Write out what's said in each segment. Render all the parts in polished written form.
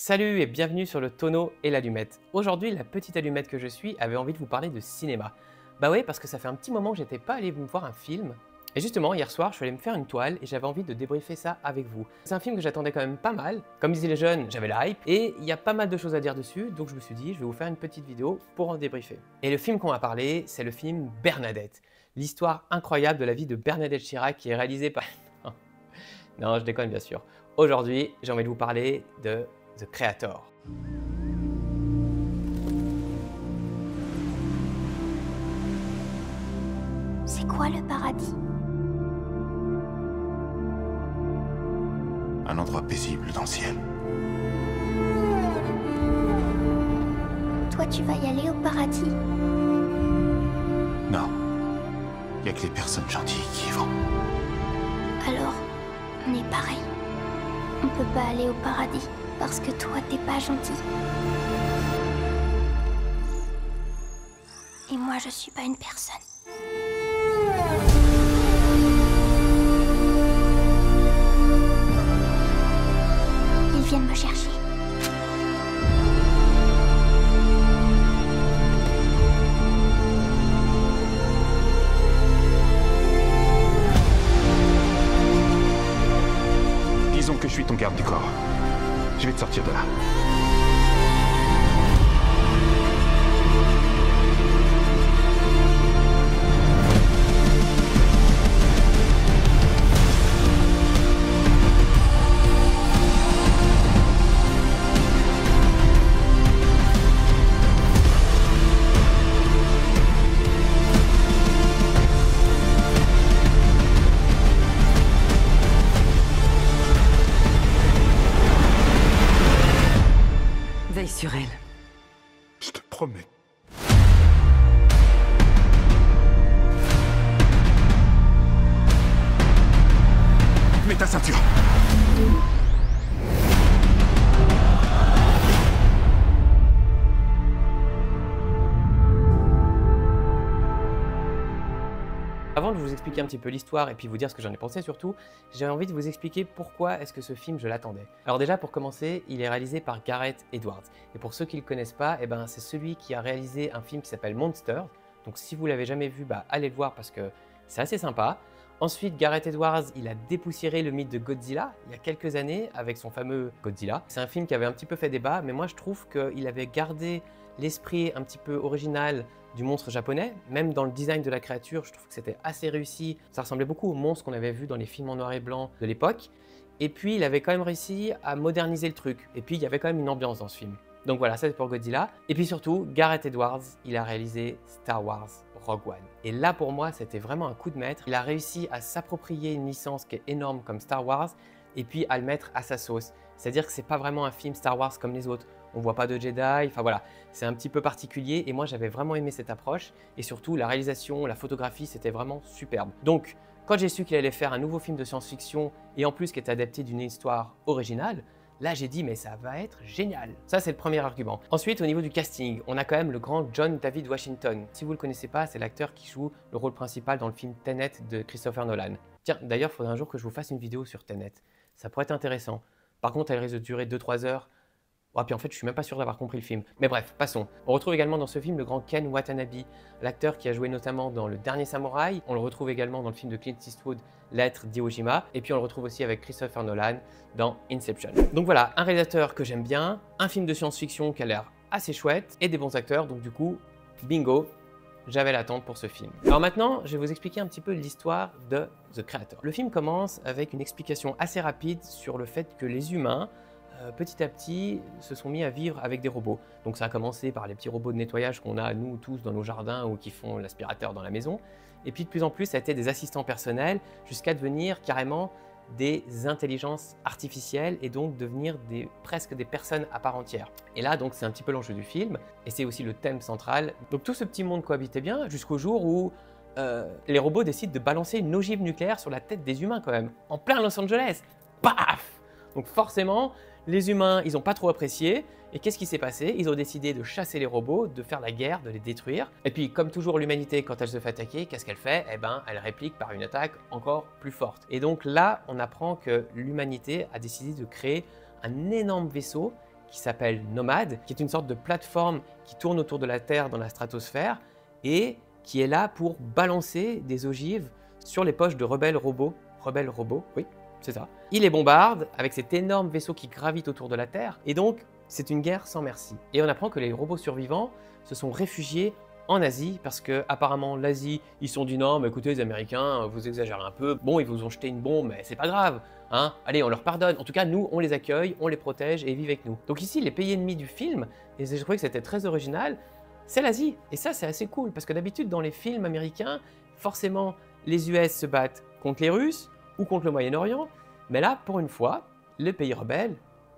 Salut et bienvenue sur le tonneau et l'allumette. Aujourd'hui, la petite allumette que je suis avait envie de vous parler de cinéma. Bah ouais, parce que ça fait un petit moment que j'étais pas allé me voir un film. Et justement, hier soir, je suis allé me faire une toile et j'avais envie de débriefer ça avec vous. C'est un film que j'attendais quand même pas mal. Comme disaient les jeunes, j'avais la hype et il y a pas mal de choses à dire dessus, donc je me suis dit, je vais vous faire une petite vidéo pour en débriefer. Et le film qu'on va parler, c'est le film Bernadette. L'histoire incroyable de la vie de Bernadette Chirac qui est réalisée par... Non, je déconne bien sûr. Aujourd'hui, j'ai envie de vous parler de The Creator. C'est quoi le paradis? Un endroit paisible dans le ciel. Toi, tu vas y aller au paradis? Non. Il n'y a que les personnes gentilles qui y vont. Alors, on est pareil. On peut pas aller au paradis parce que toi, t'es pas gentil. Et moi, je suis pas une personne. Ils viennent me chercher. Disons que je suis ton garde du corps. Je vais te sortir de là. Veille sur elle. Je te promets. Mets ta ceinture. Avant de vous expliquer un petit peu l'histoire et puis vous dire ce que j'en ai pensé surtout, j'ai envie de vous expliquer pourquoi est-ce que ce film je l'attendais. Alors déjà pour commencer, il est réalisé par Gareth Edwards. Et pour ceux qui ne le connaissent pas, c'est celui qui a réalisé un film qui s'appelle Monster. Donc si vous l'avez jamais vu, allez le voir parce que c'est assez sympa. Ensuite, Gareth Edwards, il a dépoussiéré le mythe de Godzilla il y a quelques années avec son fameux Godzilla. C'est un film qui avait un petit peu fait débat, mais moi je trouve qu'il avait gardé l'esprit un petit peu original du monstre japonais. Même dans le design de la créature, je trouve que c'était assez réussi. Ça ressemblait beaucoup au monstre qu'on avait vu dans les films en noir et blanc de l'époque. Et puis, il avait quand même réussi à moderniser le truc. Et puis, il y avait quand même une ambiance dans ce film. Donc voilà, ça c'est pour Godzilla. Et puis surtout, Gareth Edwards, il a réalisé Star Wars Rogue One. Et là, pour moi, c'était vraiment un coup de maître. Il a réussi à s'approprier une licence qui est énorme comme Star Wars et puis à le mettre à sa sauce. C'est-à-dire que c'est pas vraiment un film Star Wars comme les autres. On voit pas de Jedi, enfin voilà, c'est un petit peu particulier et moi j'avais vraiment aimé cette approche et surtout la réalisation, la photographie, c'était vraiment superbe. Donc, quand j'ai su qu'il allait faire un nouveau film de science-fiction et en plus qui est adapté d'une histoire originale, là j'ai dit mais ça va être génial. Ça c'est le premier argument. Ensuite au niveau du casting, on a quand même le grand John David Washington. Si vous le connaissez pas, c'est l'acteur qui joue le rôle principal dans le film Tenet de Christopher Nolan. Tiens, d'ailleurs il faudra un jour que je vous fasse une vidéo sur Tenet. Ça pourrait être intéressant. Par contre elle risque de durer 2-3 heures. Oh, puis en fait, je suis même pas sûr d'avoir compris le film. Mais bref, passons. On retrouve également dans ce film le grand Ken Watanabe, l'acteur qui a joué notamment dans Le Dernier Samouraï. On le retrouve également dans le film de Clint Eastwood, Lettre d'Iwo Jima. Et puis on le retrouve aussi avec Christopher Nolan dans Inception. Donc voilà, un réalisateur que j'aime bien, un film de science-fiction qui a l'air assez chouette et des bons acteurs. Donc du coup, bingo, j'avais l'attente pour ce film. Alors maintenant, je vais vous expliquer un petit peu l'histoire de The Creator. Le film commence avec une explication assez rapide sur le fait que les humains petit à petit, se sont mis à vivre avec des robots. Donc ça a commencé par les petits robots de nettoyage qu'on a nous tous dans nos jardins ou qui font l'aspirateur dans la maison. Et puis de plus en plus, ça a été des assistants personnels jusqu'à devenir carrément des intelligences artificielles et donc devenir presque des personnes à part entière. Et là, donc, c'est un petit peu l'enjeu du film et c'est aussi le thème central. Donc tout ce petit monde cohabitait bien jusqu'au jour où les robots décident de balancer une ogive nucléaire sur la tête des humains quand même, en plein Los Angeles. Paf! Donc forcément, les humains, ils n'ont pas trop apprécié. Et qu'est-ce qui s'est passé? Ils ont décidé de chasser les robots, de faire la guerre, de les détruire. Et puis, comme toujours, l'humanité, quand elle se fait attaquer, qu'est-ce qu'elle fait? Elle réplique par une attaque encore plus forte. Et donc là, on apprend que l'humanité a décidé de créer un énorme vaisseau qui s'appelle Nomad, qui est une sorte de plateforme qui tourne autour de la Terre dans la stratosphère et qui est là pour balancer des ogives sur les poches de rebelles robots. Rebelles robots, oui, c'est ça. Il les bombarde avec cet énorme vaisseau qui gravite autour de la Terre et donc c'est une guerre sans merci. Et on apprend que les robots survivants se sont réfugiés en Asie parce que apparemment l'Asie, ils sont dit non mais écoutez les Américains, vous exagérez un peu, bon ils vous ont jeté une bombe mais c'est pas grave, hein, allez on leur pardonne, en tout cas nous on les accueille, on les protège et ils vivent avec nous. Donc ici les pays ennemis du film, et j'ai trouvé que c'était très original, c'est l'Asie. Et ça c'est assez cool parce que d'habitude dans les films américains, forcément les US se battent contre les Russes ou contre le Moyen-Orient, mais là pour une fois, les pays rebelles,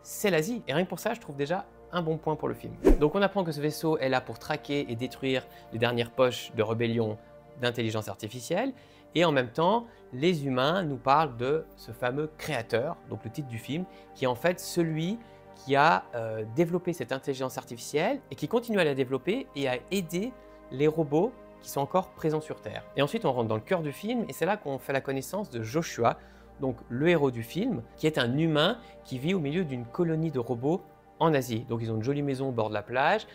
c'est l'Asie. Et rien que pour ça je trouve déjà un bon point pour le film. Donc on apprend que ce vaisseau est là pour traquer et détruire les dernières poches de rébellion d'intelligence artificielle et en même temps les humains nous parlent de ce fameux créateur, donc le titre du film, qui est en fait celui qui a développé cette intelligence artificielle et qui continue à la développer et à aider les robots qui sont encore présents sur Terre. Et ensuite on rentre dans le cœur du film et c'est là qu'on fait la connaissance de Joshua, donc le héros du film, qui est un humain qui vit au milieu d'une colonie de robots en Asie. Donc ils ont une jolie maison au bord de la plage.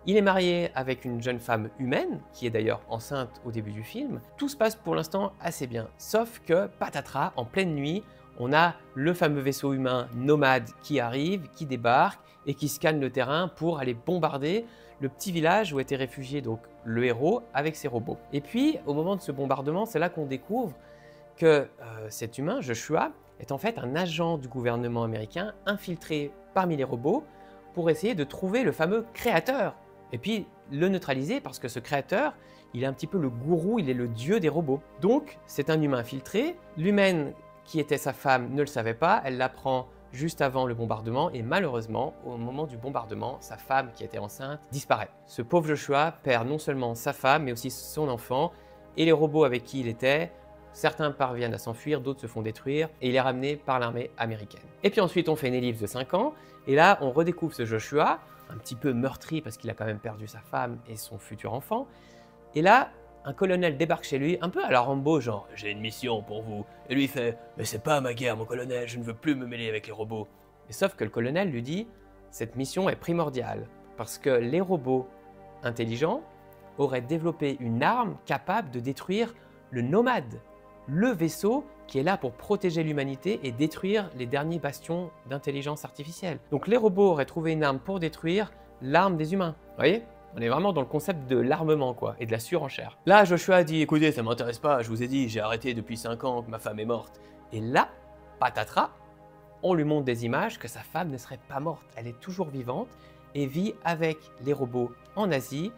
Il est marié avec une jeune femme humaine, qui est d'ailleurs enceinte au début du film. Tout se passe pour l'instant assez bien, sauf que patatras, en pleine nuit, on a le fameux vaisseau humain Nomad qui arrive, qui débarque et qui scanne le terrain pour aller bombarder le petit village où était réfugié donc le héros avec ses robots. Et puis au moment de ce bombardement, c'est là qu'on découvre que cet humain, Joshua, est en fait un agent du gouvernement américain infiltré parmi les robots pour essayer de trouver le fameux créateur et puis le neutraliser parce que ce créateur, il est un petit peu le gourou, il est le dieu des robots. Donc c'est un humain infiltré, l'humaine qui était sa femme ne le savait pas, elle l'apprend juste avant le bombardement et malheureusement au moment du bombardement, sa femme qui était enceinte disparaît. Ce pauvre Joshua perd non seulement sa femme mais aussi son enfant et les robots avec qui il était. Certains parviennent à s'enfuir, d'autres se font détruire et il est ramené par l'armée américaine. Et puis ensuite on fait une ellipse de 5 ans et là on redécouvre ce Joshua, un petit peu meurtri parce qu'il a quand même perdu sa femme et son futur enfant. Et là un colonel débarque chez lui, un peu à la Rambo genre « j'ai une mission pour vous ». Et lui il fait « mais c'est pas ma guerre mon colonel, je ne veux plus me mêler avec les robots ». Et sauf que le colonel lui dit « cette mission est primordiale parce que les robots intelligents auraient développé une arme capable de détruire le Nomad ». Le vaisseau qui est là pour protéger l'humanité et détruire les derniers bastions d'intelligence artificielle. Donc les robots auraient trouvé une arme pour détruire l'arme des humains. Vous voyez ? On est vraiment dans le concept de l'armement quoi, et de la surenchère. Là, Joshua dit « écoutez, ça m'intéresse pas, je vous ai dit, j'ai arrêté depuis 5 ans, que ma femme est morte. » Et là, patatras, on lui montre des images que sa femme ne serait pas morte. Elle est toujours vivante et vit avec les robots en Asie,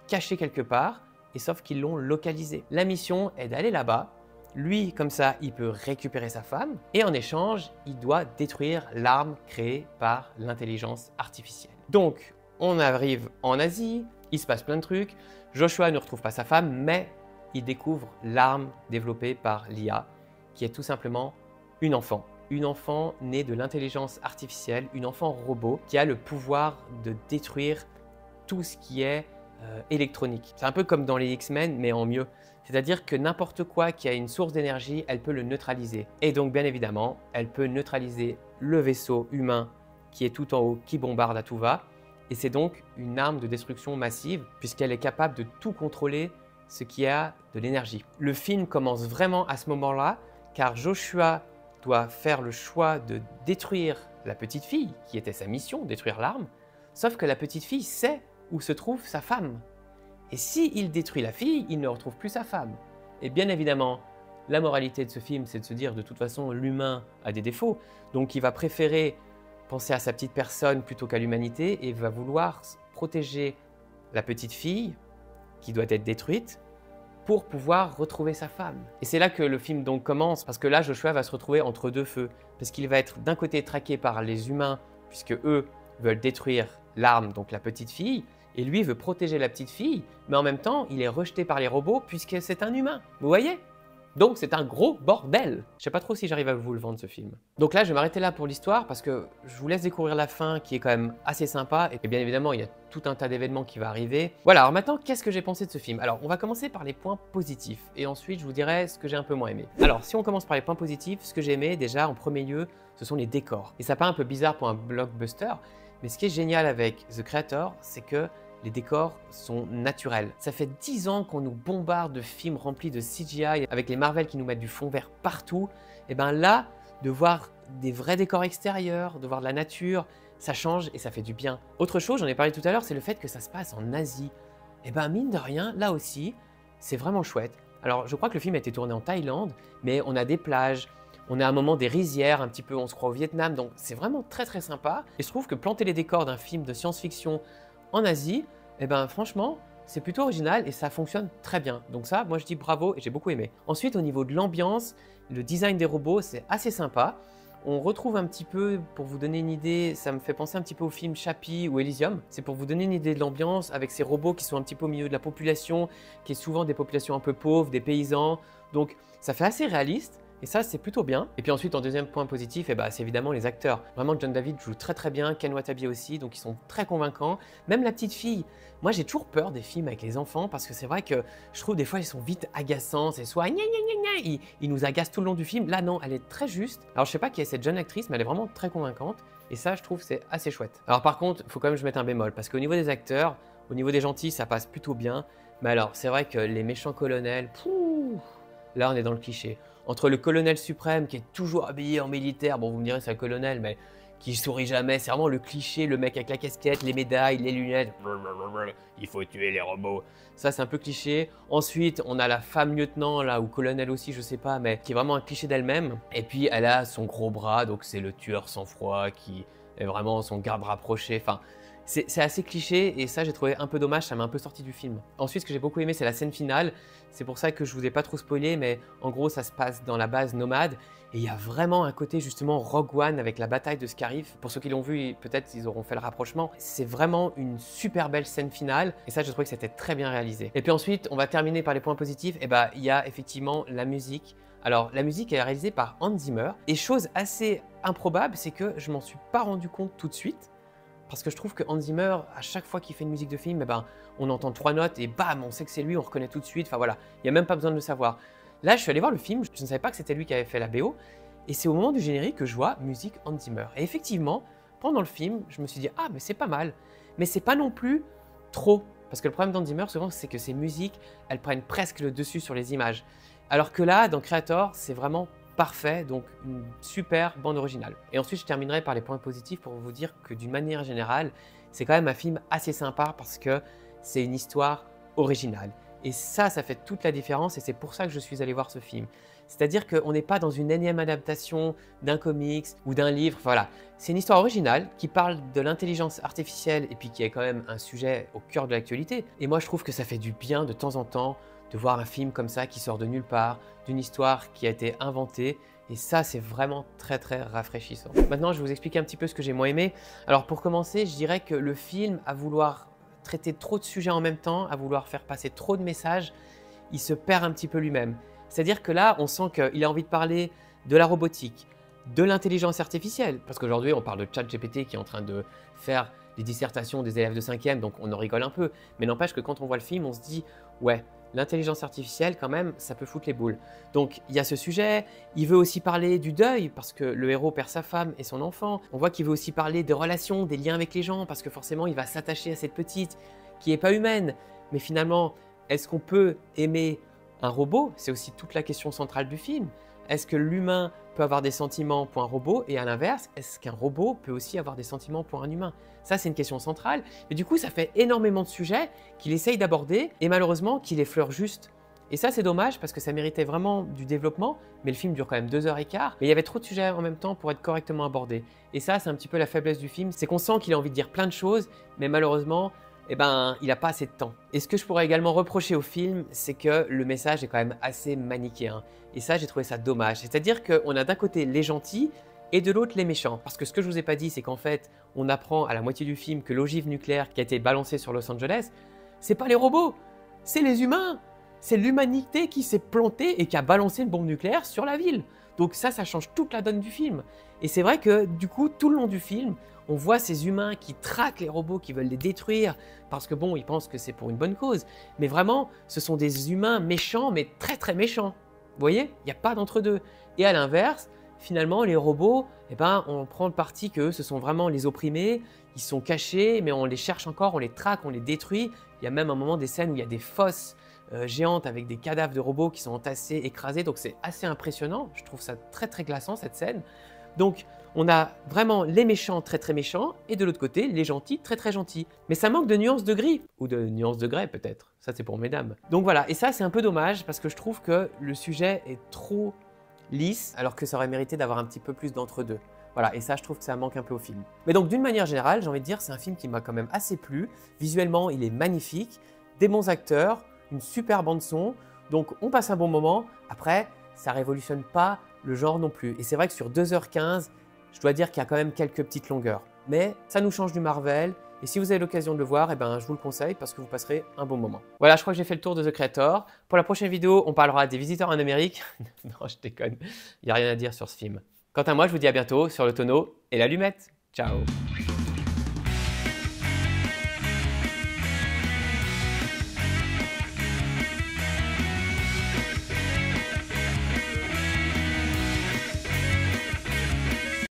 cachée quelque part, et sauf qu'ils l'ont localisée. La mission est d'aller là-bas. Lui, comme ça, il peut récupérer sa femme et en échange, il doit détruire l'arme créée par l'intelligence artificielle. Donc, on arrive en Asie, il se passe plein de trucs. Joshua ne retrouve pas sa femme, mais il découvre l'arme développée par l'IA, qui est tout simplement une enfant. Une enfant née de l'intelligence artificielle, une enfant robot qui a le pouvoir de détruire tout ce qui est électronique. C'est un peu comme dans les X-Men, mais en mieux. C'est-à-dire que n'importe quoi qui a une source d'énergie, elle peut le neutraliser. Et donc, bien évidemment, elle peut neutraliser le vaisseau humain qui est tout en haut, qui bombarde à tout va. Et c'est donc une arme de destruction massive, puisqu'elle est capable de tout contrôler ce qui a de l'énergie. Le film commence vraiment à ce moment-là, car Joshua doit faire le choix de détruire la petite fille, qui était sa mission, détruire l'arme, sauf que la petite fille sait où se trouve sa femme. Et s'il détruit la fille, il ne retrouve plus sa femme. Et bien évidemment, la moralité de ce film, c'est de se dire de toute façon, l'humain a des défauts, donc il va préférer penser à sa petite personne plutôt qu'à l'humanité et va vouloir protéger la petite fille qui doit être détruite pour pouvoir retrouver sa femme. Et c'est là que le film donc commence, parce que là, Joshua va se retrouver entre deux feux, parce qu'il va être d'un côté traqué par les humains, puisque eux veulent détruire l'arme, donc la petite fille, et lui veut protéger la petite fille, mais en même temps, il est rejeté par les robots puisque c'est un humain. Vous voyez ? Donc c'est un gros bordel. Je sais pas trop si j'arrive à vous le vendre ce film. Donc là, je vais m'arrêter là pour l'histoire parce que je vous laisse découvrir la fin qui est quand même assez sympa. Et bien évidemment, il y a tout un tas d'événements qui vont arriver. Voilà, alors maintenant, qu'est-ce que j'ai pensé de ce film? Alors, on va commencer par les points positifs et ensuite, je vous dirai ce que j'ai un peu moins aimé. Alors, si on commence par les points positifs, ce que j'ai aimé déjà en premier lieu, ce sont les décors. Et ça paraît un peu bizarre pour un blockbuster, Mais ce qui est génial avec The Creator, c'est que les décors sont naturels. Ça fait 10 ans qu'on nous bombarde de films remplis de CGI avec les Marvel qui nous mettent du fond vert partout. Et bien là, de voir des vrais décors extérieurs, de voir de la nature, ça change et ça fait du bien. Autre chose, j'en ai parlé tout à l'heure, c'est le fait que ça se passe en Asie. Et bien mine de rien, là aussi, c'est vraiment chouette. Alors je crois que le film a été tourné en Thaïlande, mais on a des plages, on a à un moment des rizières, un petit peu on se croit au Vietnam, donc c'est vraiment très sympa. Et je trouve que planter les décors d'un film de science-fiction en Asie, eh ben franchement, c'est plutôt original et ça fonctionne très bien. Donc ça, moi je dis bravo et j'ai beaucoup aimé. Ensuite, au niveau de l'ambiance, le design des robots, c'est assez sympa. On retrouve un petit peu, pour vous donner une idée, ça me fait penser un petit peu au film Chappie ou Elysium. C'est pour vous donner une idée de l'ambiance avec ces robots qui sont un petit peu au milieu de la population, qui est souvent des populations un peu pauvres, des paysans. Donc ça fait assez réaliste. Et ça, c'est plutôt bien. Et puis ensuite, en deuxième point positif, c'est évidemment les acteurs. Vraiment, John David joue très bien, Ken Watabe aussi, donc ils sont très convaincants. Même la petite fille. Moi, j'ai toujours peur des films avec les enfants parce que c'est vrai que je trouve des fois, ils sont vite agaçants. C'est soit gna gna gna gna, ils nous agacent tout le long du film. Là, non, elle est très juste. Alors, je sais pas qui est cette jeune actrice, mais elle est vraiment très convaincante. Et ça, je trouve, c'est assez chouette. Alors par contre, il faut quand même que je mette un bémol parce qu'au niveau des acteurs, au niveau des gentils, ça passe plutôt bien. Mais alors, c'est vrai que les méchants colonels, là, on est dans le cliché. Entre le colonel suprême qui est toujours habillé en militaire, bon vous me direz c'est un colonel mais qui sourit jamais, c'est vraiment le cliché, le mec avec la casquette, les médailles, les lunettes, il faut tuer les robots. Ça c'est un peu cliché. Ensuite on a la femme lieutenant là ou colonel aussi je sais pas mais qui est vraiment un cliché d'elle-même. Et puis elle a son gros bras donc c'est le tueur sans froid qui est vraiment son garde rapproché. Enfin c'est assez cliché et ça j'ai trouvé un peu dommage, ça m'a un peu sorti du film. Ensuite ce que j'ai beaucoup aimé c'est la scène finale, c'est pour ça que je vous ai pas trop spoilé mais en gros ça se passe dans la base nomade et il y a vraiment un côté justement Rogue One avec la bataille de Scarif. Pour ceux qui l'ont vu peut-être ils auront fait le rapprochement. C'est vraiment une super belle scène finale et ça je trouvais que c'était très bien réalisé. Et puis ensuite on va terminer par les points positifs, il y a effectivement la musique. Alors la musique est réalisée par Hans Zimmer et chose assez improbable c'est que je m'en suis pas rendu compte tout de suite. Parce que je trouve que Hans Zimmer, à chaque fois qu'il fait une musique de film, on entend 3 notes et bam, on sait que c'est lui, on reconnaît tout de suite. Enfin voilà, il n'y a même pas besoin de le savoir. Là, je suis allé voir le film, je ne savais pas que c'était lui qui avait fait la BO. Et c'est au moment du générique que je vois musique Hans Zimmer. Et effectivement, pendant le film, je me suis dit, ah, mais c'est pas mal. Mais c'est pas non plus trop. Parce que le problème d'Hans Zimmer, souvent, c'est que ses musiques, elles prennent presque le dessus sur les images. Alors que là, dans Creator, c'est vraiment parfait, donc une super bande originale. Et ensuite, je terminerai par les points positifs pour vous dire que d'une manière générale, c'est quand même un film assez sympa parce que c'est une histoire originale. Et ça fait toute la différence et c'est pour ça que je suis allé voir ce film. C'est-à-dire qu'on n'est pas dans une énième adaptation d'un comics ou d'un livre, voilà. C'est une histoire originale qui parle de l'intelligence artificielle et puis qui est quand même un sujet au cœur de l'actualité. Et moi, je trouve que ça fait du bien de temps en temps de voir un film comme ça qui sort de nulle part, d'une histoire qui a été inventée. Et ça, c'est vraiment très rafraîchissant. Maintenant, je vais vous expliquer un petit peu ce que j'ai moins aimé. Alors pour commencer, je dirais que le film, à vouloir traiter trop de sujets en même temps, à vouloir faire passer trop de messages, il se perd un petit peu lui-même. C'est-à-dire que là, on sent qu'il a envie de parler de la robotique, de l'intelligence artificielle, parce qu'aujourd'hui, on parle de ChatGPT qui est en train de faire les dissertations des élèves de 5e, donc on en rigole un peu. Mais n'empêche que quand on voit le film, on se dit « ouais, l'intelligence artificielle, quand même, ça peut foutre les boules. » Donc, il y a ce sujet. Il veut aussi parler du deuil, parce que le héros perd sa femme et son enfant. On voit qu'il veut aussi parler des relations, des liens avec les gens, parce que forcément, il va s'attacher à cette petite qui n'est pas humaine. Mais finalement, est-ce qu'on peut aimer un robot? C'est aussi toute la question centrale du film. Est-ce que l'humain peut avoir des sentiments pour un robot? Et à l'inverse, est-ce qu'un robot peut aussi avoir des sentiments pour un humain? Ça, c'est une question centrale. Mais du coup, ça fait énormément de sujets qu'il essaye d'aborder et malheureusement qu'il effleure juste. Et ça, c'est dommage parce que ça méritait vraiment du développement. Mais le film dure quand même 2h15. Mais il y avait trop de sujets en même temps pour être correctement abordés. Et ça, c'est un petit peu la faiblesse du film. C'est qu'on sent qu'il a envie de dire plein de choses, mais malheureusement, il n'a pas assez de temps. Et ce que je pourrais également reprocher au film, c'est que le message est quand même assez manichéen. Et ça, j'ai trouvé ça dommage. C'est-à-dire qu'on a d'un côté les gentils et de l'autre les méchants. Parce que ce que je vous ai pas dit, c'est qu'en fait, on apprend à la moitié du film que l'ogive nucléaire qui a été balancée sur Los Angeles, c'est pas les robots, c'est les humains. C'est l'humanité qui s'est plantée et qui a balancé une bombe nucléaire sur la ville. Donc ça change toute la donne du film. Et c'est vrai que du coup, tout le long du film, on voit ces humains qui traquent les robots, qui veulent les détruire parce que bon, ils pensent que c'est pour une bonne cause. Mais vraiment, ce sont des humains méchants, mais très méchants. Vous voyez, il n'y a pas d'entre-deux. Et à l'inverse, finalement, les robots, eh ben, on prend le parti que ce sont vraiment les opprimés, ils sont cachés, mais on les cherche encore, on les traque, on les détruit. Il y a même un moment des scènes où il y a des fosses géantes avec des cadavres de robots qui sont entassés, écrasés, donc c'est assez impressionnant. Je trouve ça très très glaçant cette scène. Donc on a vraiment les méchants très très méchants et de l'autre côté les gentils très très gentils. Mais ça manque de nuances de gris, ou de nuances de grès peut-être, ça c'est pour mesdames. Donc voilà, et ça c'est un peu dommage parce que je trouve que le sujet est trop lisse alors que ça aurait mérité d'avoir un petit peu plus d'entre-deux. Voilà, et ça je trouve que ça manque un peu au film. Mais donc d'une manière générale, j'ai envie de dire c'est un film qui m'a quand même assez plu. Visuellement il est magnifique, des bons acteurs, une super bande son, donc on passe un bon moment. Après, ça révolutionne pas le genre non plus. Et c'est vrai que sur 2h15, je dois dire qu'il y a quand même quelques petites longueurs. Mais ça nous change du Marvel. Et si vous avez l'occasion de le voir, eh ben, je vous le conseille parce que vous passerez un bon moment. Voilà, je crois que j'ai fait le tour de The Creator. Pour la prochaine vidéo, on parlera des Visiteurs en Amérique. Non, je déconne. Il n'y a rien à dire sur ce film. Quant à moi, je vous dis à bientôt sur le tonneau et l'allumette. Ciao!